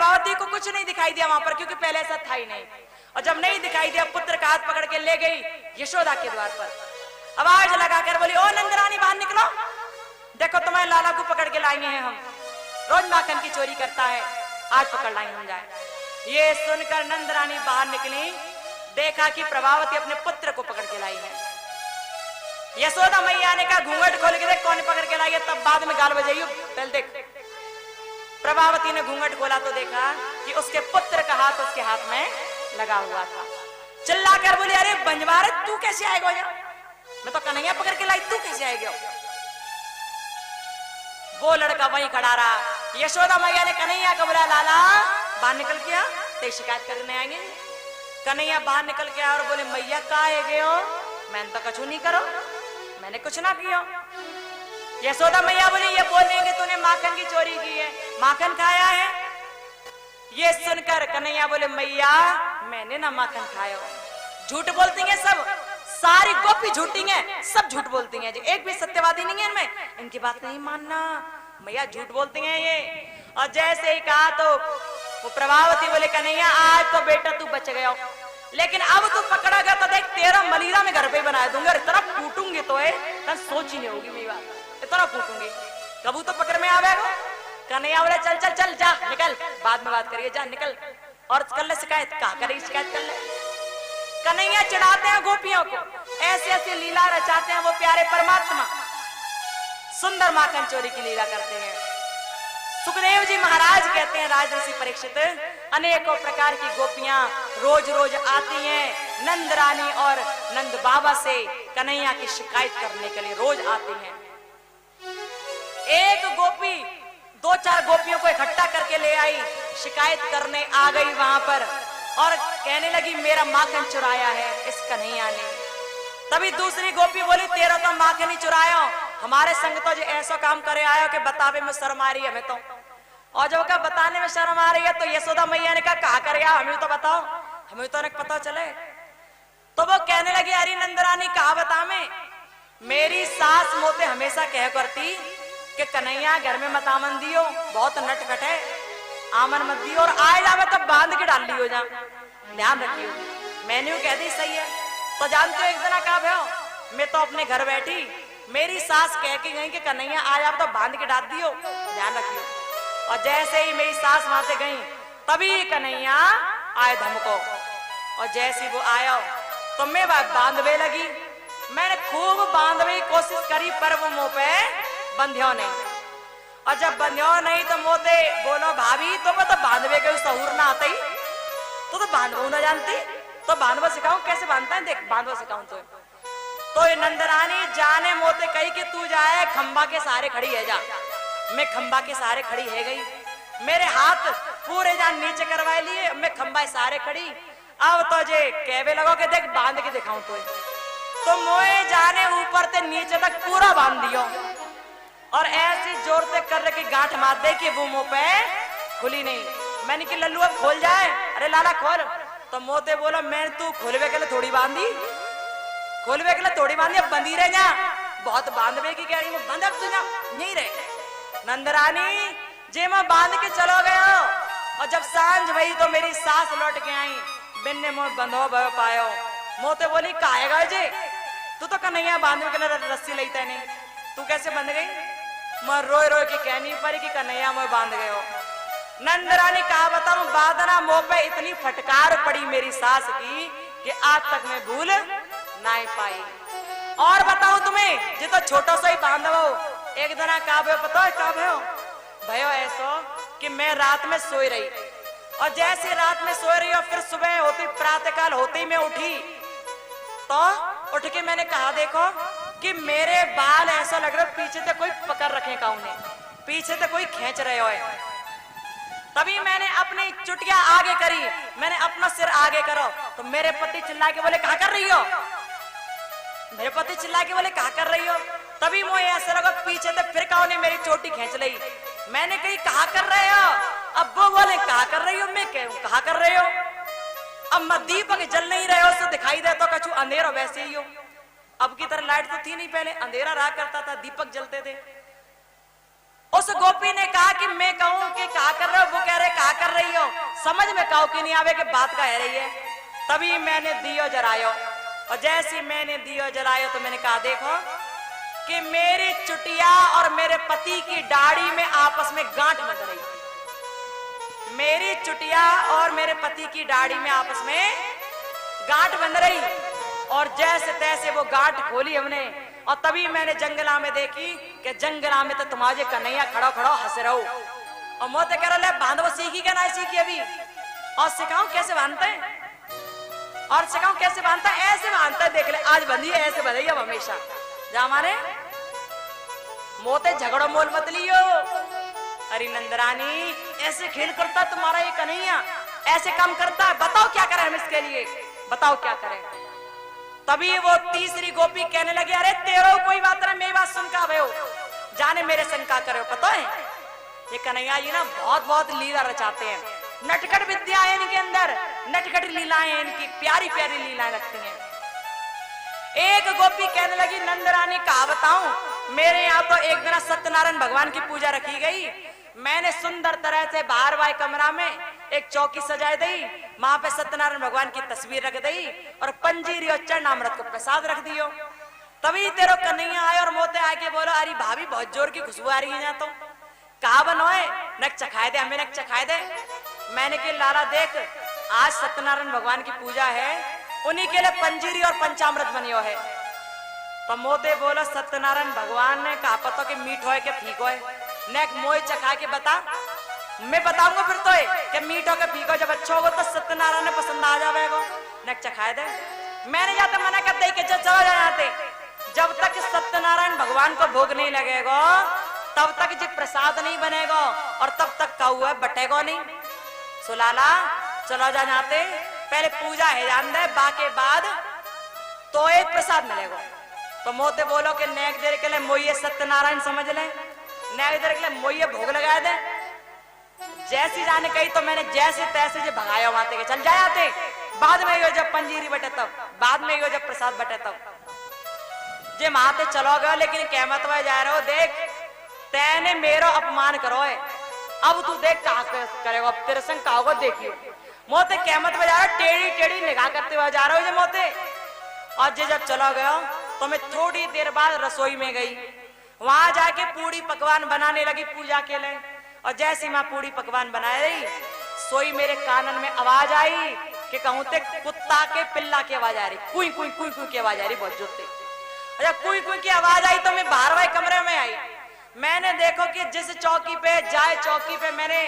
प्रभावती को कुछ नहीं दिखाई दिया वहां पर, क्योंकि पहले ऐसा था ही नहीं। और जब नहीं दिखाई दिया, पुत्र का हाथ पकड़ के ले गई यशोदा के द्वार पर, आवाज लगाकर बोली, ओ नंदरानी बाहर निकलो, देखो तुम्हारे लाला को पकड़ के लाएंगे हैं हम, रोज माखन की चोरी करता है, आज पकड़ लाएंगे हम जाए। ये सुनकर नंदरानी बाहर निकली, देखा कि प्रभावती अपने पुत्र को पकड़ के लाई है। यशोदा मैया ने कहा घूंघट खोल के देख कौन पकड़ के लाई है, तब बाद में गाल बजाइयो, पहले देख। प्रभावती ने घूंघट खोला तो देखा कि उसके पुत्र का हाथ उसके हाथ में लगा हुआ था। चिल्लाकर बोली, अरे बंजवारे तू कैसे आएगा यहाँ, मैं तो कन्हैया पकड़ के लाई, तू कैसे आएगा। वो लड़का वहीं खड़ा रहा। यशोदा मैया ने कन्हैया को बोला, लाला बाहर निकल के आ, तेरी शिकायत करने आएंगे। कन्हैया बाहर निकल के आया और बोले, मैया कहा है गए हो, मैंने तो कुछ नहीं करो, मैंने कुछ ना किया। यशोदा मैया बोली, ये बोलेंगे तूने माखन की चोरी की है, माखन खाया है। ये सुनकर कन्हैया बोले, मैया मैंने ना माखन खाया। झूठ बोलती हैं सब, सारी गोपी झूठी हैं, सब झूठ बोलती हैं जी, एक भी सत्यवादी नहीं है इनमें, इनकी बात नहीं मानना, मैया झूठ बोलती हैं ये। और जैसे ही कहा तो वो प्रभावती बोले, कन्हैया आज तो बेटा तू बच गया, लेकिन अब तू पकड़ा गया तो देख तेरा मलीरा में घर पे बना दूंगा, इतना फूटूंगी तो है सोच ही नहीं होगी मेरी बात, इतना फूटूंगी, कबू तो पकड़ में आवेगा। कन्हैया बोले, चल चल चल जा निकल, बाद में बात करिए, जा निकल और कर ले शिकायत, कहा करेगी शिकायत कर ले। कन्हैया चढ़ाते हैं गोपियों को, ऐसे ऐसे लीला रचाते हैं वो प्यारे परमात्मा, सुंदर माखन चोरी की लीला करते हैं। सुखदेव जी महाराज कहते हैं, राजर्षि परीक्षित, अनेकों प्रकार की गोपियां रोज रोज आती हैं नंद रानी और नंद बाबा से कन्हैया की शिकायत करने के लिए, रोज आती हैं। एक गोपी दो चार गोपियों को इकट्ठा करके ले आई, शिकायत करने आ गई वहां पर और कहने लगी, मेरा माखन चुराया है इस कन्हैया ने। तभी दूसरी गोपी बोली, तेरा तो माखन ही चुराया, हमारे संग तो जो ऐसा काम करे आयो कि बतावे में शर्म आ रही है हमें तो। और जब का बताने में शर्म आ रही है तो यशोदा मैया ने कहा, कहा करे हमें तो बताओ, हमें तो नहीं पता चले। तो वो कहने लगी, अरे नंदरानी कहा बता, में मेरी सास मोते हमेशा कह करती कि कन्हैया घर में मत आमन दियो, बहुत नटखट है, आमन मत दियो, और आए जावे तब बांध के डाल लियो, जा ध्यान रखियो। मैंने कह दी सही है। तो जानते हो एक जना कहा भयो, मैं तो अपने घर बैठी, मेरी सास कह के गई कि कन्हैया आ जाओ तो बांध के डाल दियो, ध्यान रखियो। और जैसे ही मेरी सास माते गई तभी कन्हैया आए धमको, और जैसे वो आया तो मैं बांधवे लगी, मैंने खूब बांधवे की कोशिश करी पर वो मुंह पे बंध्यो नहीं। और जब बंध्यो नहीं तो मोते बोलो, भाभी तो मैं तो बांधवे के सहूर ना आते ही, तो बांधवो ना जानती, तो बांधवा सिखाऊं, कैसे बांधता है देख, बांधवा सिखाऊं तो ये नंदरानी जाने मोते कही कि तू जाए खंबा के सहारे खड़ी है, जा। मैं खंबा के सहारे खड़ी है गई, मेरे हाथ पूरे जान नीचे करवाए लिए, मैं खंबा के सहारे खड़ी, अब तो जे कहवे लगो कि देख बांध के दिखाऊं तो मोए जाने ऊपर से नीचे तक पूरा बांध दियो, और ऐसी जोर से कर रखी गांठ मार दे कि वो मुंह पे खुली नहीं। मैंने कि लल्लू अब खोल जाए, अरे लाला खोल, तो मोते बोला, मैं तू खोलवे के लिए थोड़ी बांधी, खोलवे के लिए थोड़ी बांधी, अब बंधी रहे जा, बहुत बांधवे की कह रही हूँ, बंध अब तू जा नहीं रहे। नंदरानी जे मैं बांध के चलो गया, और जब सांझ भई तो मेरी सास लौट के आई, बिन्ने मोह बंधो भयो पायो। मोते बोली, काहेगा जे तू तो कन्हैया बांधवे के लिए रस्सी लेता नहीं, तू कैसे बंध गई। मैं रोए रोए के कहनी पड़ी कि कन्हैया मोह बांध गए हो। नंदरानी कहा बताऊं, बादना मोह पे इतनी फटकार पड़ी मेरी सास की कि आज तक मैं भूल ना पाई। और बताऊं तुम्हें, जे तो छोटा सा ही बांधवो, एक दिन का भयो पता है का भयो, भयो ऐसो कि मैं रात में सोई रही, और जैसे रात में सोई रही और फिर सुबह होती प्रातःकाल होते ही मैं उठी, तो उठ के मैंने कहा देखो कि मेरे बाल ऐसा लग रहा पीछे से कोई पकड़ रखे का, उन्हें पीछे से कोई खींच रहे हो। तभी मैंने अपनी चुटिया आगे करी, मैंने अपना सिर आगे करो, तो मेरे पति चिल्ला के बोले, कहा कर रही हो, मेरे पति चिल्ला के बोले, कहा कर रही हो। तभी मुझे ऐसा लगा पीछे से फिर का मेरी चोटी खींच ली, मैंने कही कहा कर रहे हो, अब वो बोले कहा कर रही हो, मैं कहूं कहा कर रहे हो। अब मैं दीपक जल नहीं रहे हो तो दिखाई दे तो कछु अंधेरा वैसे ही हो, अब की तरह लाइट तो थी नहीं, पहले अंधेरा रहा करता था, दीपक जलते थे। उस गोपी ने कहा कि मैं कहूं कि कहा कर रहे हो, वो कह रहे कहा कर रही हो, समझ में कहो कि नहीं आवे कि बात कह रही है। तभी मैंने दियो जलायो, और जैसे मैंने दियो जलायो तो मैंने कहा देखो कि मेरी चुटिया और मेरे पति की दाढ़ी में आपस में गांठ बंध रही। मेरी चुटिया और मेरे पति की दाढ़ी में आपस में गांठ बंध रही, और जैसे तैसे वो गांठ खोली हमने, और तभी मैंने जंगला में देखी कि जंगला में तो तुम्हारे कन्हैया खड़ो खड़ो हंस रहो, और मोते कह रहे बांधो सीखी क्या ना सीखी अभी, और सिखाऊं कैसे बांधते हैं, और सिखाऊं कैसे बांधता है, ऐसे बांधता है, देख ले आज बंधी है, ऐसे बंधेगी अब हमेशा। जा माने मोते झगड़ो मोल मत लियो। अरे नंदरानी ऐसे खेल करता तुम्हारा ये कन्हैया, ऐसे काम करता है, बताओ क्या करें हम इसके लिए, बताओ क्या करें। तभी वो तीसरी गोपी कहने लगी अरे तेरो कोई बात नहीं, मेरी बात सुन का भयो, जाने मेरे संग का करे। पता है ये कन्हैया जी ना बहुत बहुत लीला रचाते हैं, नटखट विद्या है इनके अंदर, नटखट लीलाएं इनकी, प्यारी प्यारी लीलाएं लगती हैं। एक गोपी कहने लगी नंदरानी कहा बताऊं, मेरे यहाँ तो एक दिन सत्यनारायण भगवान की पूजा रखी गई, मैंने सुंदर तरह से बाहर वाले कमरा में एक चौकी सजाई दी, वहां पे सत्यनारायण भगवान की तस्वीर रख दी, और पंजीरी और चरणामृत को प्रसाद रख दियो। तभी तेरो कन्हैया आए और मोते आके बोलो अरे भाभी बहुत जोर की खुशबू आ रही है यहाँ तो, कहा बनोए नक चखाए दे, हमें नक चखाए दे। मैंने कि लाला देख आज सत्यनारायण भगवान की पूजा है, उन्हीं के लिए पंजीरी और पंचामृत बनियो है। तो मोते बोलो सत्यनारायण भगवान ने कहा पता कि मीठो है कि फीको है, नेक मोए चखा के बता, मैं बताऊंगा फिर तो कि मीठो के फीको, जब अच्छा होगा तो सत्यनारायण ने पसंद आ जाएगा, नेक चखाए दे। मैंने जाते मना कर दे कि चलो जाते, जब तक सत्यनारायण भगवान को भोग नहीं लगेगा तब तक जी प्रसाद नहीं बनेगा, और तब तक का हुआ बटेगा नहीं। सुलाला चलो जाते, पहले पूजा है जान दे, बाके बाद तो एक प्रसाद मिलेगा। तो मोते बोलो कि नेक देर के लिए मोये सत्यनारायण समझ ले, नेक देर के लिए मोये भोग लगा दे। जैसी जाने कही तो मैंने जैसे तैसे जो भगाया माते के चल जाते, बाद में यो जब पंजीरी बटे तब, बाद में यो जब प्रसाद बटे तब जे माते चलो गए, लेकिन कहमत में जा रहे हो देख तैने मेरो अपमान करो है, अब तू देख कहा करेगा, अब तेरे संग कहा होगा देखियो। मोते कहमत में जा रहा टेढ़ी टेढ़ी निगाह करते हुए जा रहे हो जे मोते। और जे जब चलो गयो तो मैं थोड़ी देर बाद रसोई में गई, वहां जाके पूड़ी पकवान बनाने लगी पूजा के लिए, और जैसे मैं पूड़ी पकवान बना रही सोई मेरे कानन में आवाज आई कि कहूं ते कुत्ता के पिल्ला की आवाज आ रही, कुई कुई कुई कुई की आवाज आ रही बहुत जोर से। जब कुई कुई की आवाज आई तो मैं बाहर वाले कमरे में आई, मैंने देखो कि जिस चौकी पे जाए चौकी पे मैंने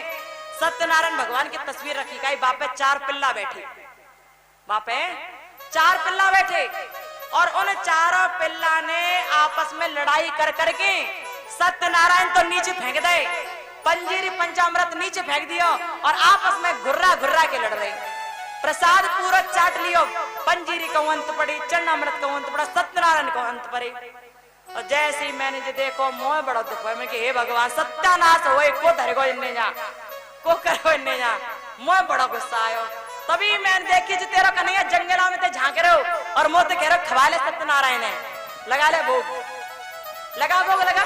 सत्यनारायण भगवान की तस्वीर रखी गई, वहां पे 4 पिल्ला बैठे, वहां पे 4 पिल्ला बैठे, और उन 4 पिल्ला ने आपस में लड़ाई कर करके सत्यनारायण तो नीचे फेंक दे, पंजीरी पंचामृत नीचे फेंक दियो, और आपस में घुर्रा घुर्रा के लड़ रहे। प्रसाद पूरा चाट लियो, पंजीरी को अंत पड़ी, चरणामृत को अंत पड़ा, सत्यनारायण को अंत पड़े। और जैसे ही मैंने जो देखो मोह बड़ा दुख है, मैं कि हे भगवान सत्यानाश हो को धरेगो इन्ने जा, को करो इन्ने जा, मोह बड़ा गुस्सा आयो। तभी मैंने देखी जो तेरा कन्हैया जंगला में ते झांक रहे हो, और मोते कह रहे खवा ले सत्यनारायण है, लगा ले भोग, लगा भोग लगा,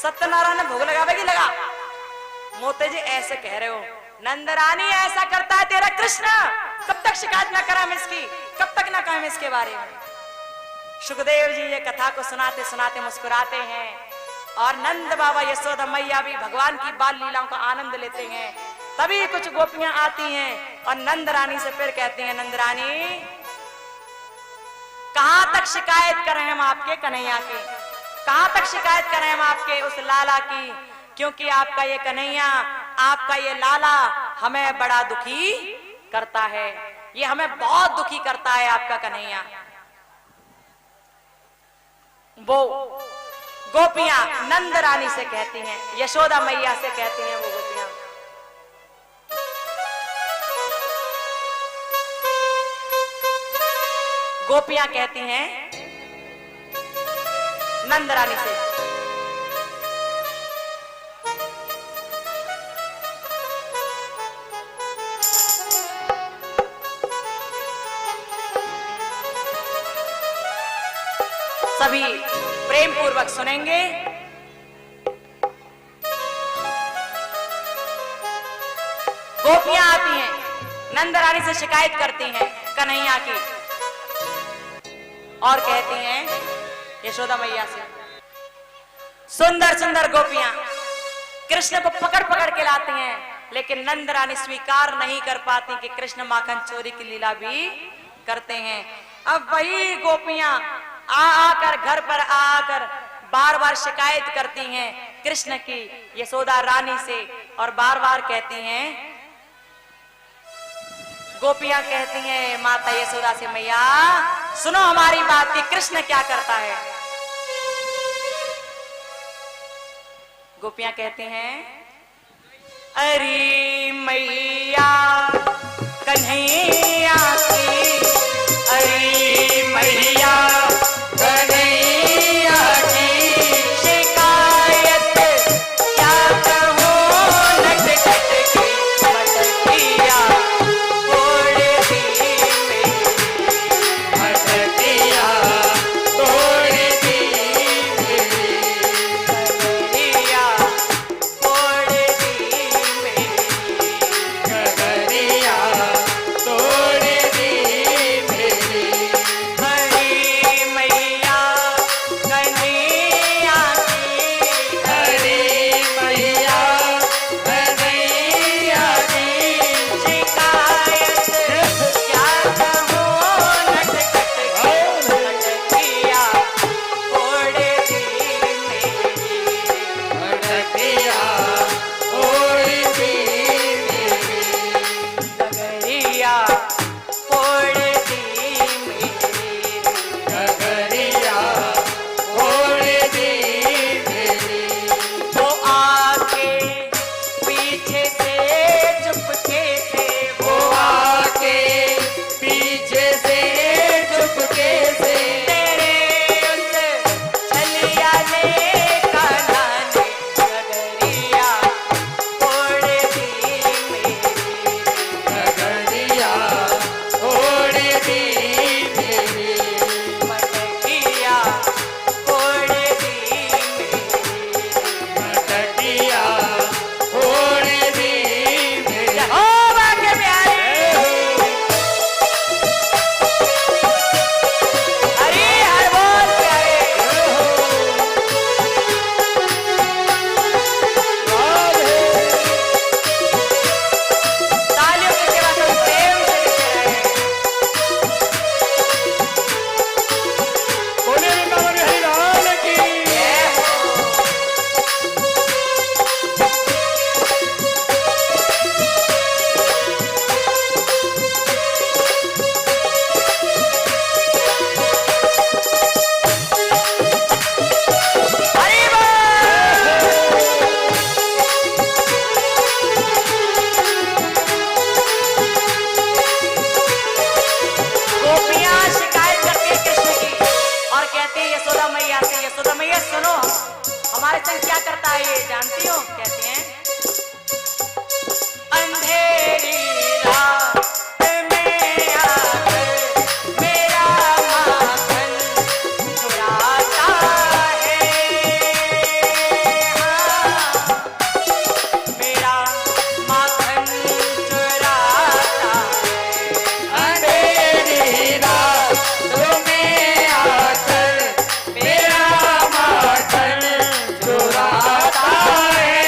सत्यनारायण ने भोग लगावेगी लगा। मोते जी ऐसे कह रहे हो, नंदरानी ऐसा करता है तेरा कृष्ण, कब तक शिकायत ना करा मैं इसकी, कब तक ना कहा मैं इसके बारे में। सुखदेव जी ये कथा को सुनाते सुनाते मुस्कुराते हैं, और नंद बाबा यशोदा मैया भी भगवान की बाल लीलाओं का आनंद लेते हैं। तभी कुछ गोपियां आती हैं और नंद रानी से फिर कहती हैं नंद रानी कहां तक शिकायत करें हम आपके कन्हैया की, कहां तक शिकायत करें हम आपके उस लाला की, क्योंकि आपका ये कन्हैया, आपका ये लाला हमें बड़ा दुखी करता है, ये हमें बहुत दुखी करता है आपका कन्हैया। वो गोपियां नंद रानी से कहती हैं, यशोदा मैया से कहती हैं वो गोपियां, गोपियां कहती हैं नंद रानी से, सभी प्रेम पूर्वक सुनेंगे। गोपियां आती हैं, नंद रानी से शिकायत करती हैं कन्हैया की और कहती हैं यशोदा मैया से, सुंदर सुंदर गोपियां कृष्ण को पकड़ पकड़ के लाती हैं, लेकिन नंद रानी स्वीकार नहीं कर पाती कि कृष्ण माखन चोरी की लीला भी करते हैं। अब वही गोपियां आकर घर पर आकर बार बार शिकायत करती हैं कृष्ण की यशोदा रानी से और बार बार कहती हैं, गोपियां कहती हैं माता यशोदा से, मैया सुनो हमारी बात कि कृष्ण क्या करता है। गोपियां कहते हैं, अरे मैया कन्हैया की, अरे मैया कन्हैया की शिकायत क्या कहूं, नट खट की मटकिया तोड़ दी मेरी, मटकिया तोड़ दी मेरी, कगरिया तोड़ दी मेरी, कगरिया तोड़ दी मेरी। हरी मैया कन्हैया की, हरी मैया कन्हैया की शिकायत क्या कहूं, नट खट की मटकिया तोड़ दी मेरी, मटकिया तोड़ दी मेरी, कगरिया तोड़ दी मेरी, कगरिया तोड़ दी मेरी। वो आके पीछे से चुपके से, वो आके पीछे से चुपके से तेरे उस छलिया ने कान्हा ने कगरिया तोड़ दी मेरी, कगरिया तोड़ दी मेरी, मटकिया तोड़ दी मेरी, मटकिया तोड़ दी मेरी। ओ बाके प्यारे, हरी हर बोल प्यारे, तालियों की सेवा सब प्रेम से देते रहे। बोले वृंदावन हरि लाल की। जय हो। हरि गोपियां शिकायत करती है कृष्ण की और कहती है यशोदा मैया से, यशोदा मैया सुनो हमारे संग क्या करता है ये जानती हो। कहती हैं, अंधेरी रात में आकर मेरा माखन चुराता है, हाँ, मेरा माखन चुराता है, अंधेरी रात में आकर मेरा माखन चुराता है,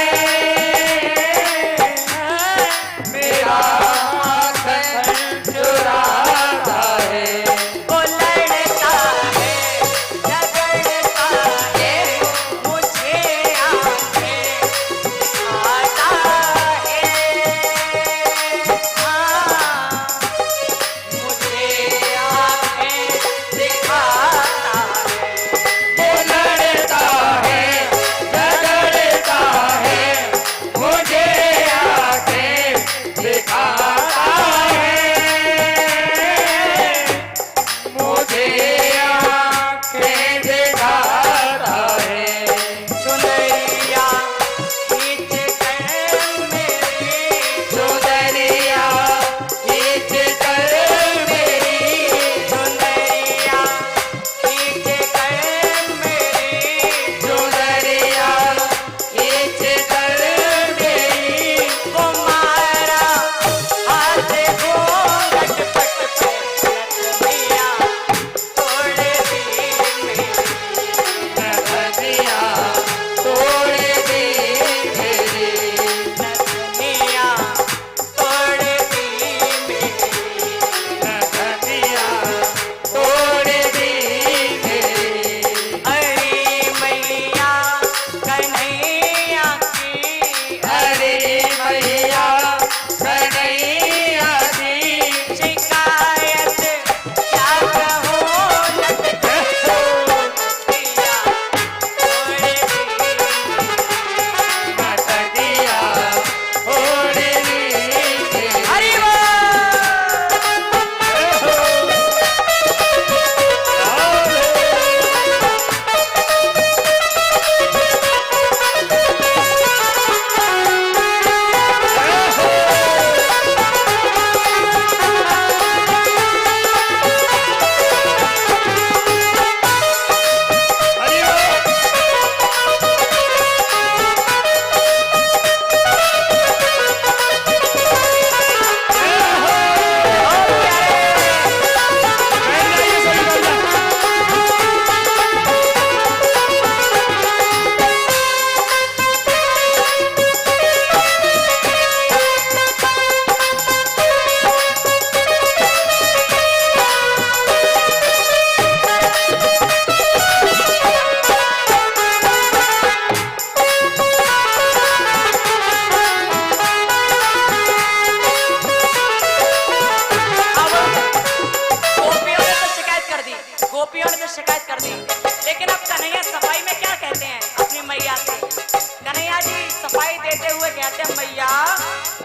आते हैं मैया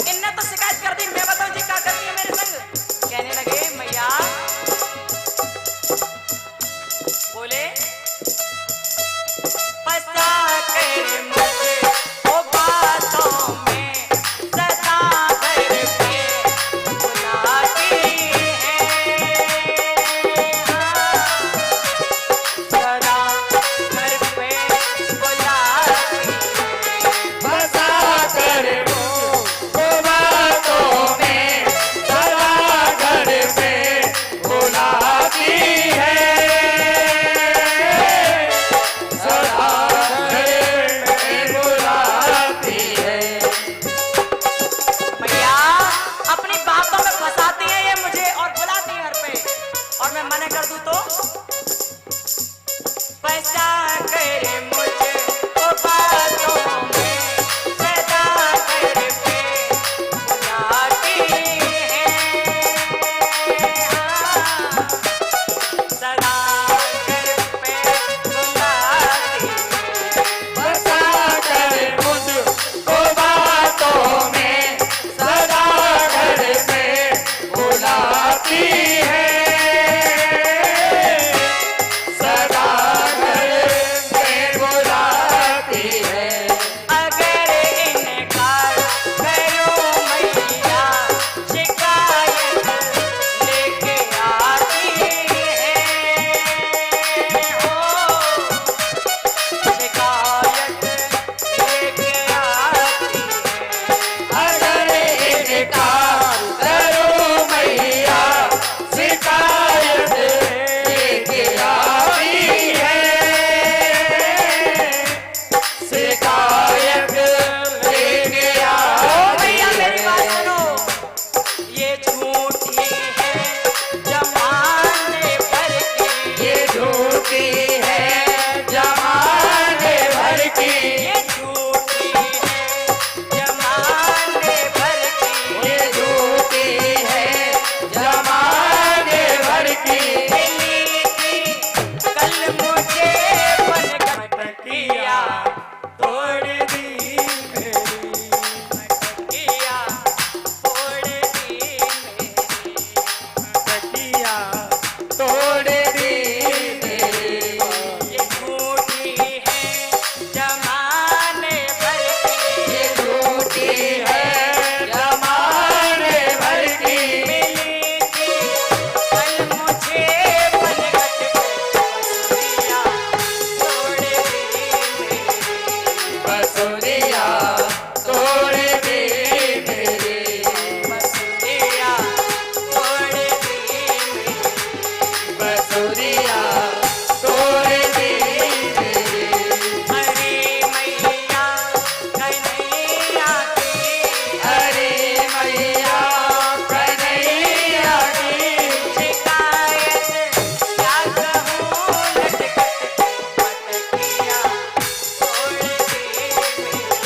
इनने तो शिकायत कर दी, मैं बताऊं जी क्या करती है मेरे संग। कहने लगे मैया बोले फंसा कर मुझे वो बातों में सदा घर पे बुलाती है, सदा घर पे बुलाती है। बसा कर वो बातों में सदा घर पे बुलाती है, सदा घर पे बुलाती है। मैया अपनी बातों में फंसाती है ये मुझे और बुलाती है घर पे, और मैं मना कर दूं तो फंसा कर मुझे वो बातों में सदा घर पे बुलाती है, सदा घर पे बुलाती है। बसा कर मुझको बातों में सदा घर पे बुलाती है, सदा घर पे बुलाती है। अगर इनकार करो मैया शिकायत लेके आती है, हो शिकायत लेके आती है। अगर इनकार करो मैया शिकायत लेके आती है, शिकायत लेके ओ भैया आती मेरी बात है। सुनो, ये झूठी है जमाने भर की, ये झूठी है जमाने भर की, ये झूठी है जमाने भर की। ये झूठी है जमाने भर की। मिली थी कल मुझे बनकर मटकिया तोड़ दी मेरी, मटकिया तोड़ दी मेरी, तकिया तोड़ दी मेरी। ये झूठी है जमाने भर की, ये झूठी है जमाने भर की। मिली थी कल मुझे बनकर मटकिया तोड़ दी मेरी, बसुरिया तोड़ दी मेरी, बसुरिया तोड़ दी मेरी। बसुरिया तोड़ दी मेरी। हरे मैया कन्हैया की, हरे मैया कन्हैया की, शिकायत क्या कहूँ लटकट के मटकिया तोड़ दी मेरी,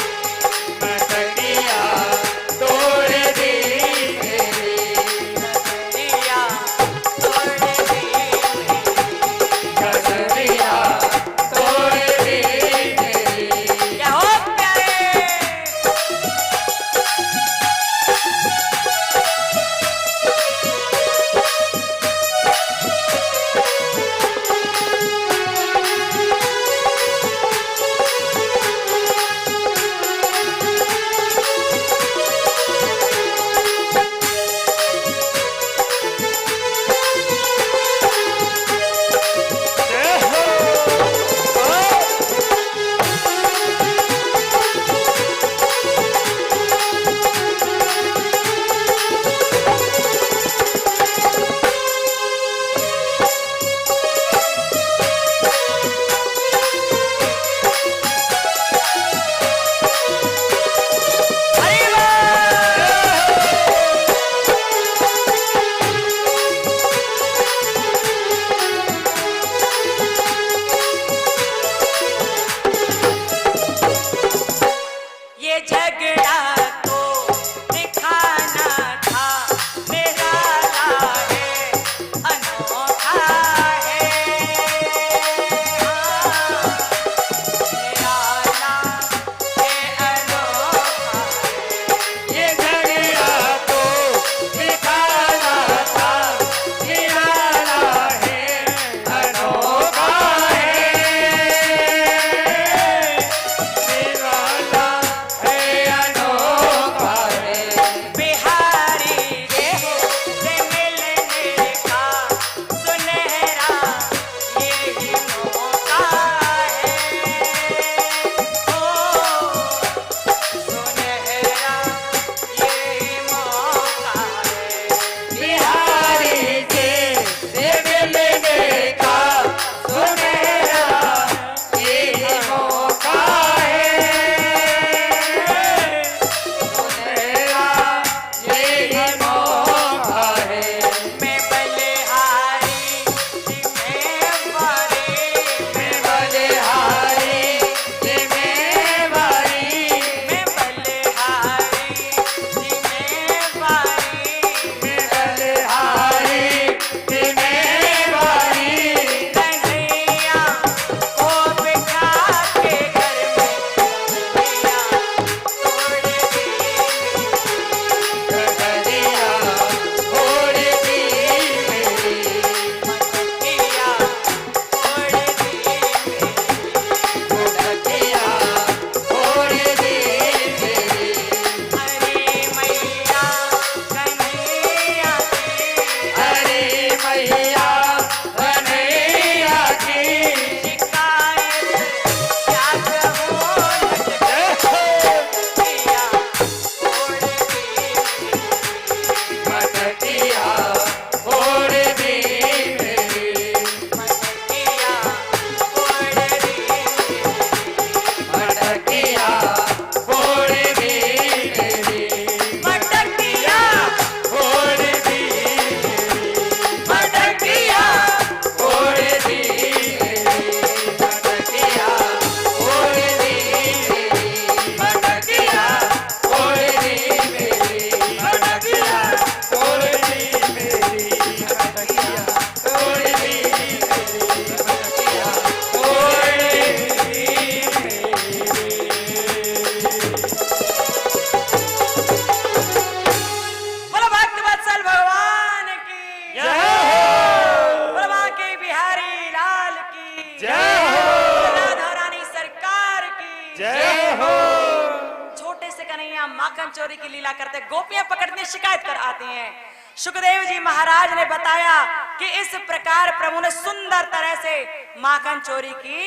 छोटे से कन्हैया माखन चोरी की लीला करते, गोपियां पकड़ने शिकायत कर आती हैं। सुखदेव जी महाराज ने बताया कि इस प्रकार प्रभु ने सुंदर तरह से माखन चोरी की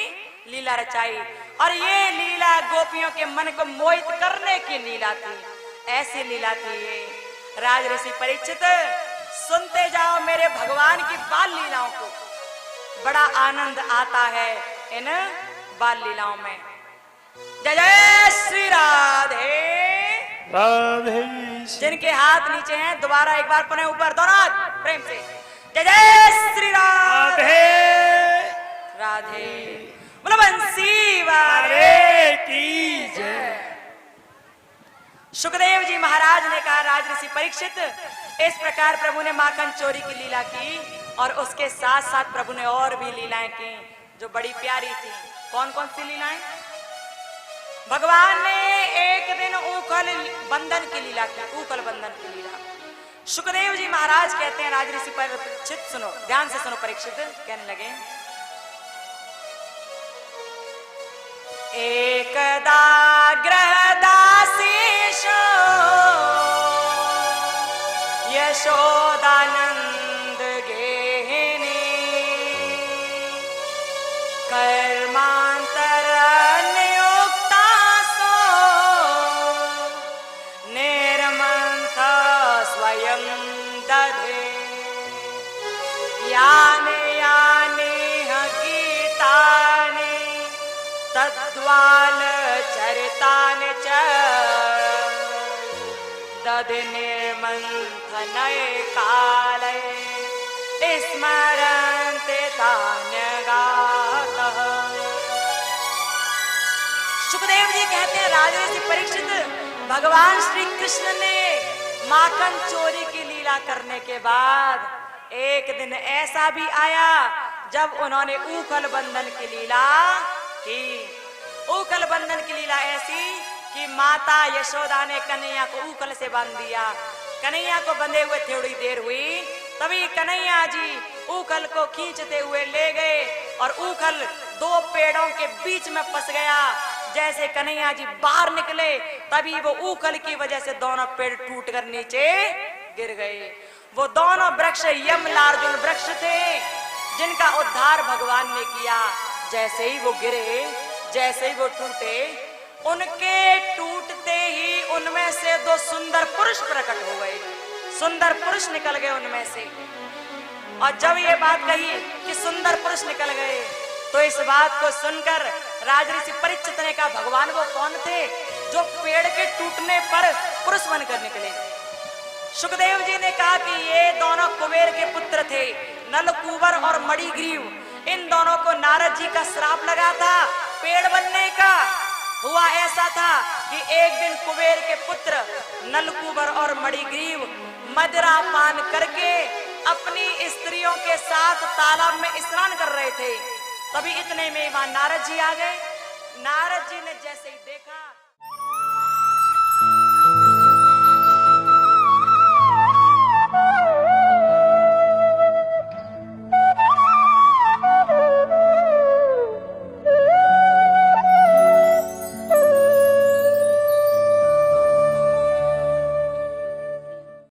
लीला रचाई और ये लीला गोपियों के मन को मोहित करने की लीला थी। ऐसी लीला थी ये। राज ऋषि परीक्षित सुनते जाओ मेरे भगवान की बाल लीलाओं को, बड़ा आनंद आता है इन बाल लीलाओं में। जय जय श्री राधे। राधे जिनके हाथ नीचे हैं दोबारा एक बार पुनः ऊपर, दोनों हाथ प्रेम से जय जय श्री राधे। राधे बोलो बंसी वाले की जय। सुखदेव जी महाराज ने कहा राज ऋषि परीक्षित, इस प्रकार प्रभु ने माखन चोरी की लीला की और उसके साथ साथ प्रभु ने और भी लीलाएं की जो बड़ी प्यारी थी। कौन कौन सी लीलाएं? भगवान ने एक दिन ऊखल बंधन की लीला की, ऊखल बंधन की लीला। सुखदेव जी महाराज कहते हैं राज ऋषि परीक्षित सुनो, ध्यान से सुनो परीक्षित, कहने लगे एकदा ग्रहदासीशो यशोदानंद गेहिनी कर्मांतर नियुक्तासो निर्मंथ स्वयं दधे यानि यानि गीतानि तद्वाल चरितानि च दधि निर्मंथनय काले स्मरन्ते तान्यगातः। सुखदेव जी कहते हैं राजा ऋषि परीक्षित, भगवान श्री कृष्ण ने माखन चोरी की लीला करने के बाद एक दिन ऐसा भी आया जब उन्होंने ऊखल बंधन की लीला की। ऊखल बंधन की लीला ऐसी कि माता यशोदा ने कन्हैया को ऊखल से बांध दिया। कन्हैया को बंधे हुए थोड़ी देर हुई, तभी कन्हैया जी ऊखल को खींचते हुए ले गए और ऊखल दो पेड़ों के बीच में फंस गया। जैसे कन्हैया जी बाहर निकले तभी वो ऊखल की वजह से दोनों पेड़ टूटकर नीचे गिर गए। वो दोनों वृक्ष यमलार्जुन वृक्ष थे जिनका उद्धार भगवान ने किया। जैसे ही वो गिरे, जैसे ही वो टूटे, उनके टूटते ही उनमें से दो सुंदर पुरुष प्रकट हो गए। सुंदर पुरुष निकल गए उनमें से। और जब ये बात कही कि सुंदर पुरुष निकल गए तो इस बात को सुनकर राजऋषि परीक्षित ने कहा भगवान वो कौन थे जो पेड़ के टूटने पर पुरुष बनकर निकले? सुखदेव जी ने कहा कि ये दोनों कुबेर के पुत्र थे, नलकूबर और मणिग्रीव। इन दोनों को नारद जी का श्राप लगा था पेड़ बनने का। हुआ ऐसा था कि एक दिन कुबेर के पुत्र नलकूबर और मणिग्रीव मदिरा पान करके अपनी स्त्रियों के साथ तालाब में स्नान कर रहे थे। तभी इतने में वहां नारद जी आ गए। नारद जी ने जैसे ही देखा